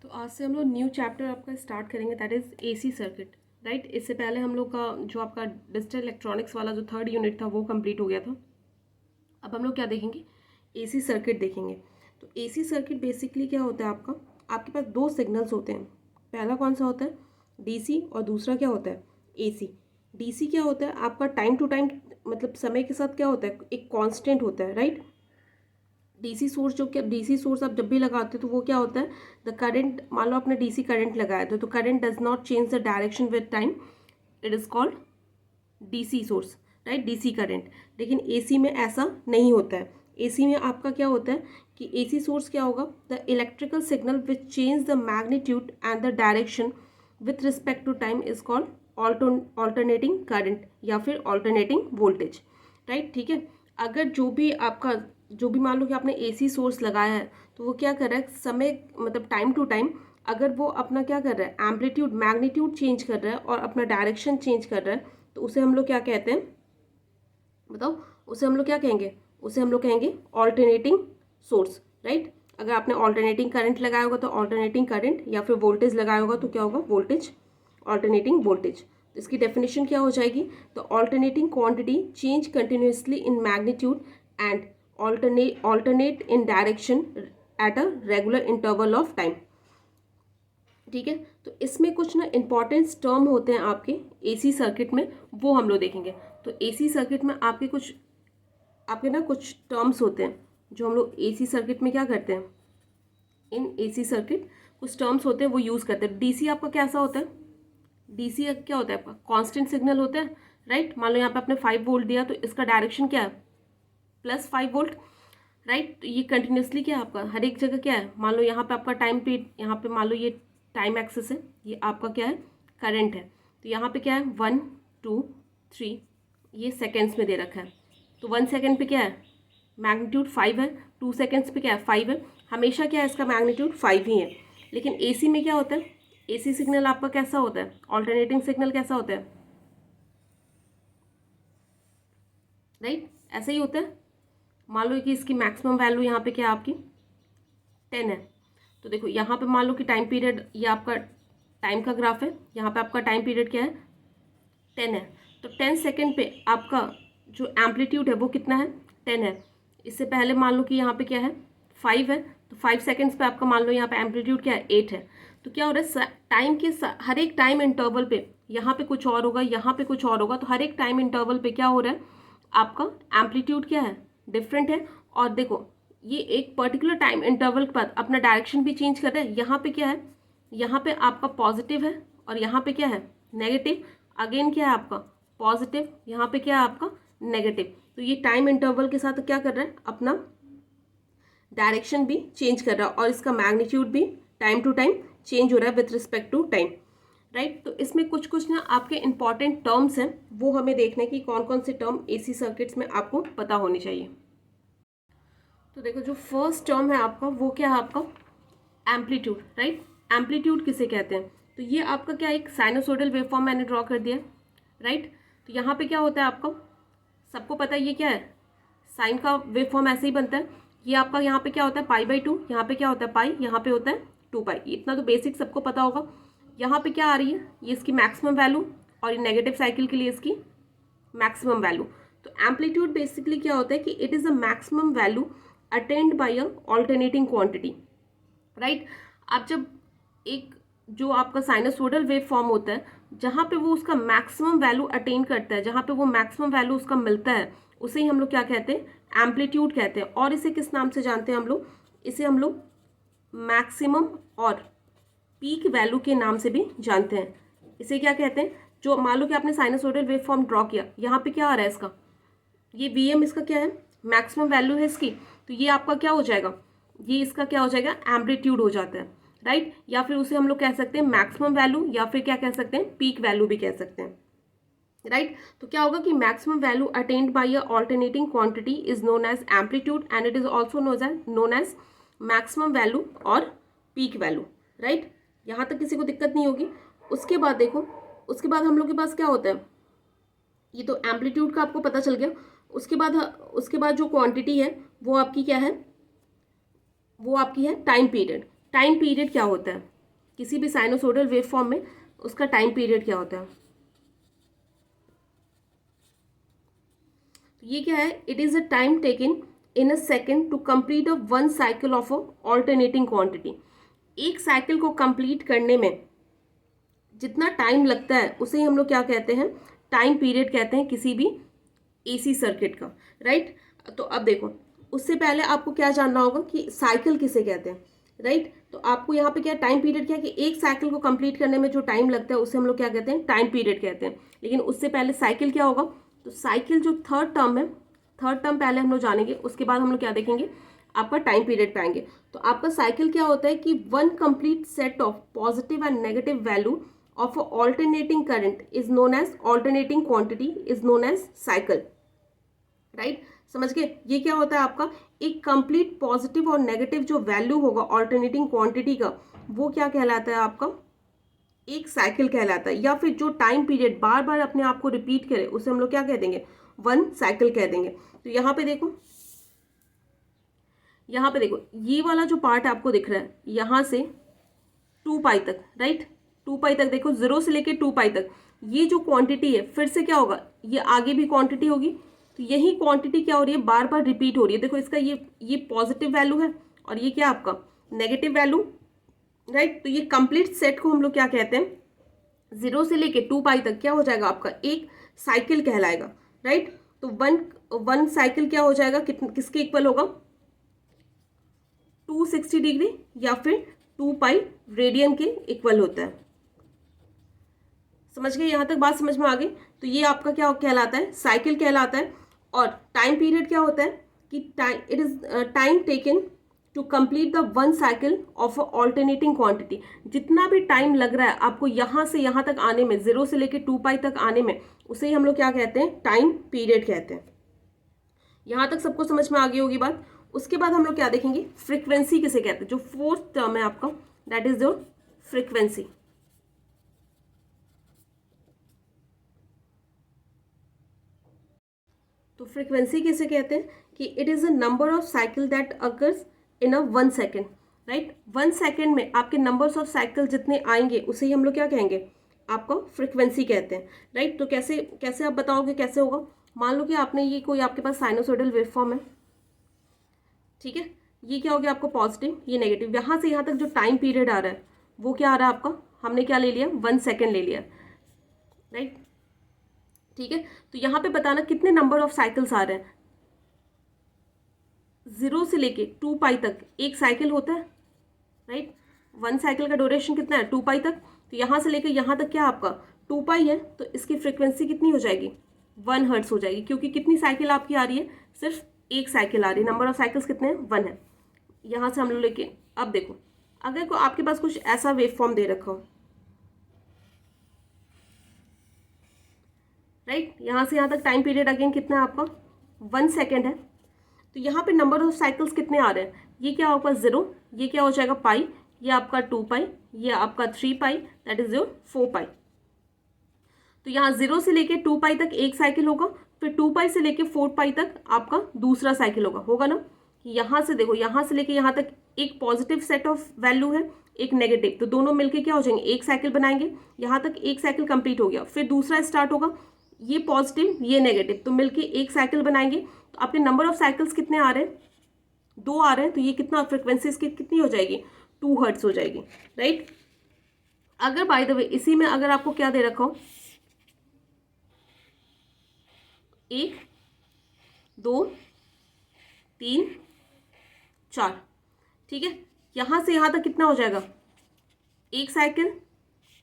तो आज से हम लोग न्यू चैप्टर आपका स्टार्ट करेंगे, that is AC circuit, right. इससे पहले हम लोग का जो आपका डिजिटल इलेक्ट्रॉनिक्स वाला जो थर्ड यूनिट था वो कंप्लीट हो गया था। अब हम लोग क्या देखेंगे, एसी सर्किट देखेंगे। तो एसी सर्किट बेसिकली क्या होता है आपके पास दो सिग्नल्स होते हैं। पहला कौन सा होता है, डीसी, और दूसरा क्या होता है, एसी। डीसी क्या होता है आपका, टाइम टू टाइम, मतलब समय के साथ क्या होता है, एक कांस्टेंट होता है, राइट। डीसी सोर्स आप जब भी लगाते हो तो वो क्या होता है, द करंट, मान लो आपने डीसी करंट लगाया तो current does not change the direction with time, it is called DC source, right, DC current. लेकिन एसी में ऐसा नहीं होता है। एसी में आपका क्या होता है कि एसी सोर्स क्या होगा, the electrical signal which change the magnitude and the direction with respect to time is called alternating current या फिर ऑल्टरनेटिंग वोल्टेज, राइट। ठीक है, अगर जो भी मान लो कि आपने एसी सोर्स लगाया है तो वो क्या कर रहा है, समय मतलब टाइम टू टाइम अगर वो अपना क्या कर रहा है, एम्पलीट्यूड मैग्नीट्यूड चेंज कर रहा है और अपना डायरेक्शन चेंज कर रहा है, तो उसे हम लोग क्या कहते हैं, बताओ, उसे हम लोग क्या कहेंगे, उसे हम लोग कहेंगे ऑल्टरनेटिंग सोर्स, राइट। अगर आपने ऑल्टरनेटिंग करंट लगाया होगा तो ऑल्टरनेटिंग करंट, या फिर वोल्टेज लगाया होगा तो क्या होगा, वोल्टेज, ऑल्टरनेटिंग वोल्टेज। तो इसकी डेफिनेशन क्या हो जाएगी, तो alternating quantity change continuously in magnitude and alternate in direction at a regular interval of time। ठीक है, तो इसमें कुछ ना इंपॉर्टेंस टर्म होते हैं आपके एसी सर्किट में, वो हम लोग देखेंगे। तो एसी सर्किट में आपके ना कुछ टर्म्स होते हैं जो हम लोग एसी सर्किट में क्या करते हैं, इन एसी सर्किट कुछ टर्म्स होते हैं वो यूज़ करते हैं। डीसी आपका कैसा होता है, डीसी क्या होता है आपका, कांस्टेंट सिग्नल होता है, राइट। मान लो यहाँ पे आपने 5 वोल्ट दिया तो इसका डायरेक्शन क्या है, +5 वोल्ट, राइट। तो ये कंटिन्यूसली क्या है आपका, हर एक जगह क्या है, मान लो यहाँ पे आपका टाइम पे, यहाँ पे मान लो ये टाइम एक्सेस है, ये आपका क्या है, करंट है। तो यहाँ पे क्या है, 1 2 3, ये सेकेंड्स में दे रखा है। तो 1 सेकेंड पे क्या है, मैग्नीट्यूड 5 है, 2 सेकेंड्स पे क्या है, 5 है, हमेशा क्या है इसका मैग्नीट्यूड 5 ही है। लेकिन एसी में क्या होता है, एसी सिग्नल आपका कैसा होता है, ऑल्टरनेटिंग सिग्नल कैसा होता है, राइट, ऐसा ही होता है। मान लो कि इसकी मैक्सिमम वैल्यू यहाँ पे क्या है आपकी 10 है। तो देखो यहाँ पे मान लो कि टाइम पीरियड, ये आपका टाइम का ग्राफ है, यहाँ पे आपका टाइम पीरियड क्या है, 10 है। तो 10 सेकेंड पे आपका जो एम्पलीट्यूड है वो कितना है, 10 है। इससे पहले मान लो कि यहाँ पे क्या है, 5 है। तो 5 सेकेंड्स पे आपका मान लो यहाँ पे एम्पलीट्यूड क्या है, 8 है। तो क्या हो रहा है, टाइम के हर एक टाइम इंटरवल पे यहाँ पे कुछ और होगा, यहाँ पे कुछ और होगा। तो हर एक टाइम इंटरवल पे क्या हो रहा है, आपका एम्पलीट्यूड क्या है, डिफरेंट है। और देखो ये एक पर्टिकुलर टाइम इंटरवल के बाद अपना डायरेक्शन भी चेंज कर रहा है। यहाँ पे क्या है, यहाँ पे आपका पॉजिटिव है और यहाँ पे क्या है, नेगेटिव। अगेन क्या है आपका पॉजिटिव, यहाँ पे क्या है आपका नेगेटिव। तो ये टाइम इंटरवल के साथ क्या कर रहा है, अपना डायरेक्शन भी चेंज कर रहा है और इसका मैग्नीट्यूड भी टाइम टू टाइम चेंज हो रहा है with respect to time, right. तो इसमें कुछ कुछ ना आपके इंपॉर्टेंट टर्म्स हैं, वो हमें देखने की कौन कौन से टर्म एसी सर्किट्स में आपको पता होनी चाहिए। तो देखो जो फर्स्ट टर्म है आपका वो क्या है, आपका एम्पलीट्यूड, राइट। एम्पलीट्यूड किसे कहते हैं, तो ये आपका क्या, एक साइनोसोडल वेवफॉर्म मैंने ड्रॉ कर दिया, राइट। तो यहाँ पे क्या होता है आपका, सबको पता है ये क्या है, साइन का वेवफॉर्म ऐसे ही बनता है। ये आपका यहाँ पे क्या होता है, π/2, यहाँ पे क्या होता है पाई, यहाँ पे होता है 2π। इतना तो बेसिक सबको पता होगा। यहाँ पे क्या आ रही है, ये इसकी मैक्सिमम वैल्यू, और ये नेगेटिव साइकिल के लिए इसकी मैक्सिमम वैल्यू। तो एम्पलीट्यूड बेसिकली क्या होता है कि it is a maximum value attained by a alternating quantity, right. आप जब एक जो आपका साइनसोडल वेव फॉर्म होता है, जहाँ पे वो उसका मैक्सिमम वैल्यू अटेन करता है, जहाँ पे वो मैक्सिमम वैल्यू उसका मिलता है, उसे ही हम लोग क्या कहते हैं, एम्पलीट्यूड कहते हैं। और इसे किस नाम से जानते हैं हम लोग, इसे हम लोग मैक्सिमम और पीक वैल्यू के नाम से भी जानते हैं। इसे क्या कहते हैं, जो मान लो कि आपने साइनसोडल वेव फॉर्म ड्रॉ किया, यहाँ पे क्या आ रहा है इसका, ये Vm इसका क्या है, मैक्सिमम वैल्यू है इसकी। तो ये आपका क्या हो जाएगा, ये इसका क्या हो जाएगा, एम्पलीट्यूड हो जाता है, राइट। या फिर उसे हम लोग कह सकते हैं मैक्सिमम वैल्यू, या फिर क्या कह सकते हैं, पीक वैल्यू भी कह सकते हैं, राइट। तो क्या होगा कि maximum value attained by a alternating quantity is known as amplitude and it is also known as maximum value और पीक वैल्यू, राइट। यहाँ तक किसी को दिक्कत नहीं होगी। उसके बाद देखो, उसके बाद हम लोग के पास क्या होता है, ये तो एम्पलीट्यूड का आपको पता चल गया। उसके बाद जो क्वांटिटी है वो आपकी क्या है, वो आपकी है टाइम पीरियड। टाइम पीरियड क्या होता है किसी भी साइनोसोडल वेव फॉर्म में, उसका टाइम पीरियड क्या होता है? ये क्या है? It is a time taken in a second to complete a one cycle of a alternating quantity. एक साइकिल को कंप्लीट करने में जितना टाइम लगता है उसे हम लोग क्या कहते हैं? टाइम पीरियड कहते हैं किसी भी एसी सर्किट का, राइट? तो अब देखो, उससे पहले आपको क्या जानना होगा कि साइकिल किसे कहते हैं, राइट? तो आपको यहाँ पे क्या टाइम पीरियड क्या है कि एक साइकिल को कंप्लीट करने में जो टाइम लगता है उसे हम लोग क्या कहते हैं? टाइम पीरियड कहते हैं। लेकिन उससे पहले साइकिल क्या होगा? तो साइकिल जो थर्ड टर्म है, थर्ड टर्म पहले हम लोग जानेंगे, उसके बाद हम लोग क्या देखेंगे? आपका टाइम पीरियड पाएंगे। तो आपका साइकिल क्या होता है कि one complete set of positive and negative value of alternating current is known as alternating quantity is known as cycle, right? समझ गए? ये क्या होता है आपका? एक कंप्लीट पॉजिटिव और नेगेटिव जो वैल्यू होगा ऑल्टरनेटिंग क्वांटिटी का, वो क्या कहलाता है आपका? एक साइकिल कहलाता है। या फिर जो टाइम पीरियड बार बार अपने आप को रिपीट करे उसे हम लोग क्या कह देंगे? वन साइकिल कह देंगे। तो यहाँ पे देखो, यहाँ पे देखो, ये वाला जो पार्ट आपको दिख रहा है यहाँ से 2 पाई तक, राइट? 2 पाई तक देखो, 0 से लेके 2 पाई तक ये जो क्वांटिटी है फिर से क्या होगा? ये आगे भी क्वांटिटी होगी। तो यही क्वांटिटी क्या हो रही है? बार बार रिपीट हो रही है। देखो इसका ये पॉजिटिव वैल्यू है और ये क्या आपका? Negative value, right? तो ये कंप्लीट सेट को हम लोग क्या कहते हैं? 0 से लेके 2 पाई तक क्या हो जाएगा आपका? एक साइकिल कहलाएगा, राइट? तो वन साइकिल क्या हो जाएगा? किसके इक्वल होगा? 260 डिग्री या फिर 2 पाई रेडियन के इक्वल होता है। समझ गए? यहाँ तक बात समझ में आ गई? तो ये आपका क्या कहलाता है? साइकिल कहलाता है। और टाइम पीरियड क्या होता है कि it is time taken to complete the one cycle of alternating quantity. जितना भी टाइम लग रहा है आपको यहाँ से यहाँ तक आने में, 0 से लेके 2 पाई तक आने में, उसे ही हम लोग क्या कहते हैं? टाइम पीरियड कहते हैं। यहाँ तक सबको समझ में आ गई होगी बात। उसके बाद हम लोग क्या देखेंगे? फ्रीक्वेंसी किसे कहते हैं? जो फोर्थ टर्म है आपका, दैट इज योर फ्रीक्वेंसी। तो फ्रीक्वेंसी किसे कहते हैं? कि it is a number of cycle that occurs in a 1 second, right? 1 second में आपके नंबर्स ऑफ साइकिल जितने आएंगे उसे ही हम लोग क्या कहेंगे? आपको फ्रीक्वेंसी कहते हैं, राइट? तो कैसे कैसे आप बताओगे कैसे होगा? मान लो कि आपने ये कोई आपके पास साइनोसॉइडल वेवफॉर्म है, ठीक है? ये क्या हो गया आपको? पॉजिटिव, ये नेगेटिव। यहाँ से यहाँ तक जो टाइम पीरियड आ रहा है वो क्या आ रहा है आपका? हमने क्या ले लिया? 1 सेकेंड ले लिया, राइट? ठीक है, तो यहाँ पे बताना कितने नंबर ऑफ साइकिल्स आ रहे हैं। 0 से लेके 2 पाई तक एक साइकिल होता है, राइट? वन साइकिल का ड्यूरेशन कितना है? 2 पाई तक। तो यहाँ से लेके यहाँ तक क्या आपका? 2 पाई है, तो इसकी फ्रीक्वेंसी कितनी हो जाएगी? 1 हर्ट्स हो जाएगी, क्योंकि कितनी साइकिल आपकी आ रही है? सिर्फ एक साइकिल आ रही है। नंबर ऑफ साइकिल्स कितने हैं? 1 है। यहाँ से हम लोग लेके, अब देखो, अगर को आपके पास कुछ ऐसा वेव फॉर्म दे रखा हो, राइट? यहाँ से यहाँ तक टाइम पीरियड अगेन कितना है आपका? 1 सेकेंड है। तो यहाँ पे नंबर ऑफ साइकिल्स कितने आ रहे हैं? ये क्या होगा? 0, ये क्या हो जाएगा? पाई, ये आपका 2 पाई, ये आपका 3 पाई, दैट इज योर 4 पाई। तो यहाँ 0 से लेके 2 पाई तक एक साइकिल होगा, फिर 2 पाई से लेके 4 पाई तक आपका दूसरा साइकिल होगा ना? यहाँ से देखो, यहाँ से लेके यहाँ तक एक पॉजिटिव सेट ऑफ वैल्यू है, एक नेगेटिव, तो दोनों मिलके क्या हो जाएंगे? एक साइकिल बनाएंगे। यहाँ तक एक साइकिल कंप्लीट हो गया, फिर दूसरा स्टार्ट होगा, ये पॉजिटिव ये नेगेटिव, तो मिलके एक साइकिल बनाएंगे। तो आपके नंबर ऑफ साइकिल्स कितने आ रहे हैं? 2 आ रहे हैं। तो ये कितना फ्रिक्वेंसी इसकी कितनी हो जाएगी? 2 हर्ट्स हो जाएगी, राइट? अगर बाय द वे इसी में अगर आपको क्या दे रखा हो? 1 2 3 4, ठीक है? यहाँ से यहाँ तक कितना हो जाएगा? एक साइकिल,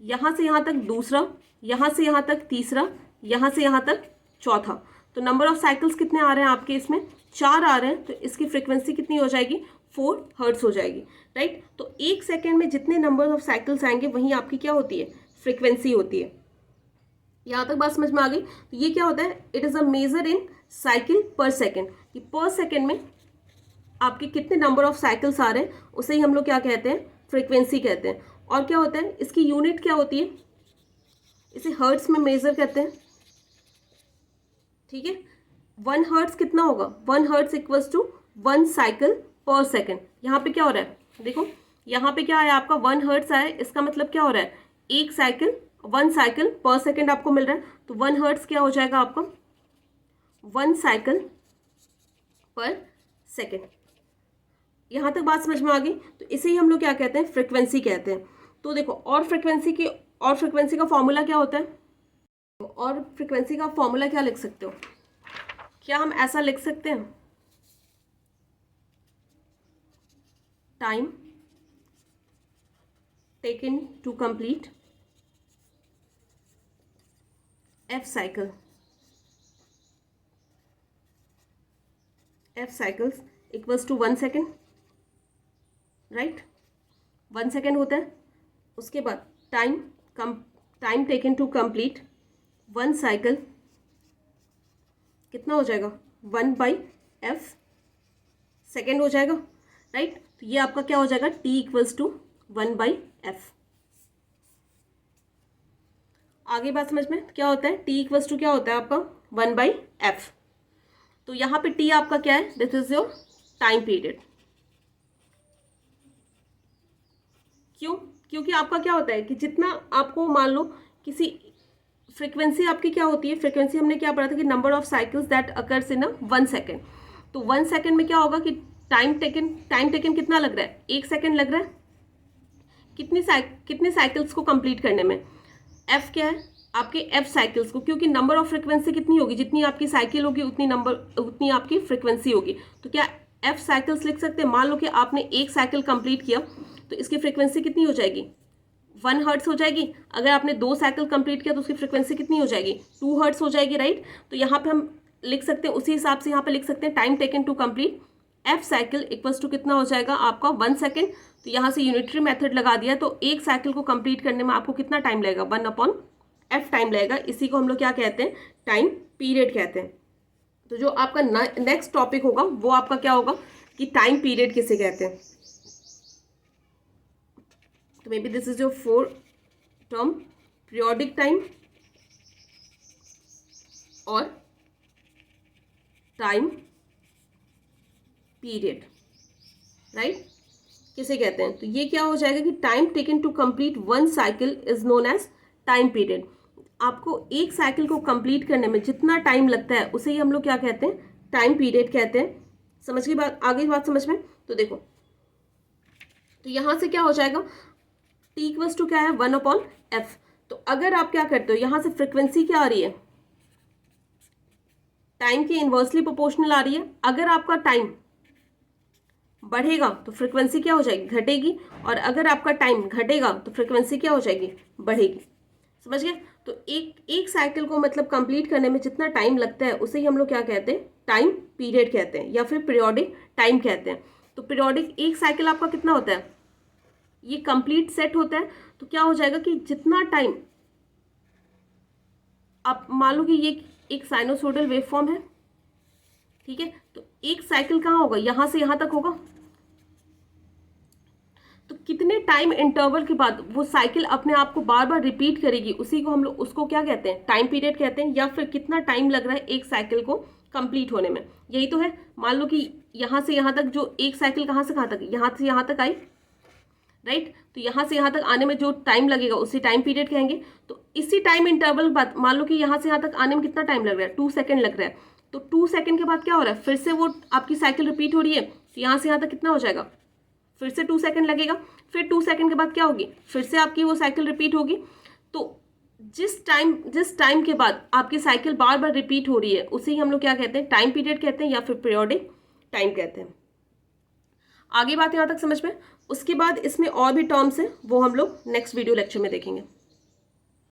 यहाँ से यहाँ तक दूसरा, यहाँ से यहाँ तक तीसरा, यहाँ से यहाँ तक चौथा। तो नंबर ऑफ साइकिल्स कितने आ रहे हैं आपके? इसमें 4 आ रहे हैं। तो इसकी फ्रीक्वेंसी कितनी हो जाएगी? 4 हर्ट्स हो जाएगी, राइट? तो एक सेकेंड में जितने नंबर ऑफ साइकिल्स आएंगे वहीं आपकी क्या होती है? फ्रीक्वेंसी होती है। यहाँ तक बात समझ में आ गई? तो ये क्या होता है? It is a measure in cycle per second, कि पर सेकेंड में आपके कितने नंबर ऑफ साइकिल्स आ रहे हैं उसे ही हम लोग क्या कहते हैं? फ्रीक्वेंसी कहते हैं। और क्या होता है? इसकी यूनिट क्या होती है? इसे हर्ट्स में मेजर करते हैं, ठीक है? 1 हर्ट्स कितना होगा? 1 hertz equals to 1 cycle per second. यहाँ पे क्या हो रहा है? देखो, यहाँ पे क्या आया आपका 1 हर्ट्स आया, इसका मतलब क्या हो रहा है, एक साइकिल 1 साइकिल पर सेकेंड आपको मिल रहा है, तो 1 हर्ट्स क्या हो जाएगा आपका 1 साइकिल पर सेकेंड। यहाँ तक बात समझ में आ गई। तो इसे ही हम लोग क्या कहते हैं, फ्रिक्वेंसी कहते हैं। तो देखो और फ्रिक्वेंसी का फॉर्मूला क्या होता है, और फ्रिक्वेंसी का फॉर्मूला क्या लिख सकते हो, क्या हम ऐसा लिख सकते हैं, time taken to complete f cycles equals to 1 second, right, 1 second होता है। उसके बाद time taken to complete 1 cycle कितना हो जाएगा 1/f सेकेंड हो जाएगा, राइट। तो ये आपका क्या हो जाएगा, t इक्वल्स टू 1/f। आगे बात समझ में क्या होता है, t इक्वल्स टू क्या होता है आपका 1/f। तो यहाँ पे t आपका क्या है, this is your time period. क्यों, क्योंकि आपका क्या होता है कि जितना आपको मान लो किसी फ्रीक्वेंसी आपकी क्या होती है, फ्रीक्वेंसी हमने क्या पढ़ा था कि number of cycles that occurs in 1 second. तो 1 सेकेंड में क्या होगा कि टाइम टेकन कितना लग रहा है, 1 सेकेंड लग रहा है, कितने साइकिल्स को कंप्लीट करने में, f क्या है आपके f साइकिल्स को, क्योंकि नंबर ऑफ फ्रीक्वेंसी कितनी होगी, जितनी आपकी साइकिल होगी उतनी आपकी फ्रीक्वेंसी होगी। तो क्या f साइकिल्स लिख सकते हैं, मान लो कि आपने एक साइकिल कंप्लीट किया तो इसकी फ्रीक्वेंसी कितनी हो जाएगी 1 हर्ट्स हो जाएगी। अगर आपने 2 साइकिल कंप्लीट किया तो उसकी फ्रीक्वेंसी कितनी हो जाएगी 2 हर्ट्स हो जाएगी, राइट। तो यहाँ पे हम लिख सकते हैं, उसी हिसाब से यहाँ पे लिख सकते हैं time taken to complete f cycle equals to कितना हो जाएगा आपका 1 सेकेंड। तो यहाँ से यूनिटरी मेथड लगा दिया, तो एक साइकिल को कंप्लीट करने में आपको कितना टाइम लगेगा 1/f टाइम लगेगा। इसी को हम लोग क्या कहते हैं, टाइम पीरियड कहते हैं। तो जो आपका नेक्स्ट टॉपिक होगा वो आपका क्या होगा कि टाइम पीरियड किसे कहते हैं। तो maybe this is your 4 term, periodic time और टाइम पीरियड, राइट, किसे कहते हैं। तो ये क्या हो जाएगा कि time taken to complete 1 cycle is known as time period. आपको एक साइकिल को कंप्लीट करने में जितना टाइम लगता है उसे ही हम लोग क्या कहते हैं, टाइम पीरियड कहते हैं। समझ गई बात, आगे बात समझ में। तो देखो, तो यहां से क्या हो जाएगा, t इक्वल्स टू क्या है 1/f। तो अगर आप क्या करते हो, यहां से फ्रीक्वेंसी क्या आ रही है, टाइम के इनवर्सली प्रोपोर्शनल आ रही है। अगर आपका टाइम बढ़ेगा तो फ्रीक्वेंसी क्या हो जाएगी, घटेगी, और अगर आपका टाइम घटेगा तो फ्रीक्वेंसी क्या हो जाएगी, बढ़ेगी। समझ गए। तो एक साइकिल को मतलब कंप्लीट करने में जितना टाइम लगता है उसे ही हम लोग क्या कहते हैं, टाइम पीरियड कहते हैं, या फिर पीरियोडिक टाइम कहते हैं। तो पीरियोडिक एक साइकिल आपका कितना होता है, ये कंप्लीट सेट होता है। तो क्या हो जाएगा कि जितना टाइम आप मान लो कि ये एक साइनोसोडल वेव फॉर्म है, ठीक है। तो एक साइकिल कहाँ होगा, यहां से यहां तक होगा। तो कितने टाइम इंटरवल के बाद वो साइकिल अपने आप को बार बार रिपीट करेगी, उसी को हम लोग उसको क्या कहते हैं, टाइम पीरियड कहते हैं। या फिर कितना टाइम लग रहा है एक साइकिल को कंप्लीट होने में, यही तो है। मान लो कि यहां से यहां तक जो एक साइकिल कहां से कहां तक, यहां से यहां तक आई, राइट। तो यहां से यहां तक आने में जो टाइम लगेगा उसी टाइम पीरियड कहेंगे। तो इसी टाइम इंटरवल बाद मान लो कि यहां से यहां तक आने में कितना टाइम लग रहा है, 2 सेकेंड लग रहा है। तो 2 सेकेंड के बाद क्या हो रहा है, फिर से वो आपकी साइकिल रिपीट हो रही है। तो यहां से यहां तक कितना हो जाएगा, फिर से 2 सेकेंड लगेगा। फिर 2 सेकेंड के बाद क्या होगी, फिर से आपकी वो साइकिल रिपीट होगी। तो जिस टाइम के बाद आपकी साइकिल बार बार रिपीट हो रही है उसे ही हम लोग क्या कहते हैं, टाइम पीरियड कहते हैं, या फिर पीरियोडिक टाइम कहते हैं। आगे बात यहाँ तक समझ में। उसके बाद इसमें और भी टर्म्स हैं, वो हम लोग नेक्स्ट वीडियो लेक्चर में देखेंगे।